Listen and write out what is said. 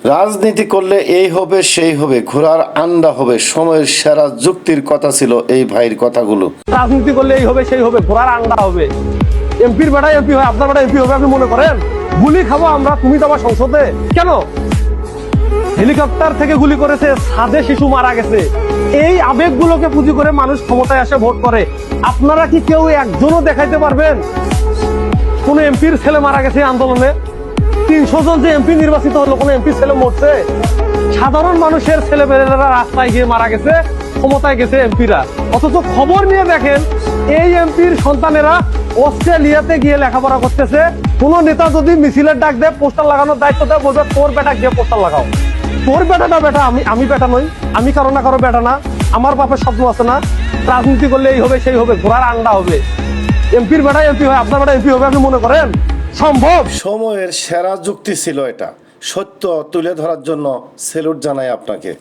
রাজনীতি করলে এই হবে সেই হবে, ঘোড়ার আন্ডা হবে, সময়ের সেরা যুক্তির কথা ছিল এই ভাইয়ের কথাগুলো। রাজনীতি করলে এই হবে সেই হবে, ঘোড়ার আন্ডা হবে। এমপির বেটা এমপি হয়, আপনার বেটা এমপি হবে, আপনি মনে করেন? গুলি খাবো আমরা, তুমি তো আমার সংসদে কেন? হেলিকপ্টার থেকে গুলি করেছে, ছাদে শিশু মারা গেছে, এই আবেগগুলোকে পুঁজি করে মানুষ ক্ষমতায় আসে, ভোট করে। আপনারা কি কেউ একজনও দেখাইতে পারবেন কোন এমপির ছেলে মারা গেছে আন্দোলনে? 300 জন যে এমপি নির্বাচিত হলো, কোন এমপি ছেলে মরছে? সাধারণ মানুষের ছেলেমেয়েরা রাস্তায় গিয়ে মারা গেছে, ক্ষমতায় গেছে এমপিরা। অথচ খবর নিয়ে দেখেন এই এমপির সন্তানেরা অস্ট্রেলিয়াতে গিয়ে লেখাপড়া করতেছে। কোন নেতা যদি মিছিলের ডাক দেয়, পোস্টার লাগানোর দায়িত্ব দেয়, বলবে তোর বেটা গিয়ে পোস্টার লাগাও। তোর বেটাটা বেটা, আমি বেটা নই, আমি কারো না কারো বেটা না, আমার বাপের স্বপ্ন আছে না? রাজনীতি করলে এই হবে সেই হবে, ঘোড়ার আন্ডা হবে। এমপির বেটা এমপি হয়, আপনার বেটা এমপি হবে, আপনি মনে করেন সম্ভব? সময়ের সেরা যুক্তি ছিল এটা। সত্য তুলে ধরার জন্য স্যালুট জানাই আপনাকে।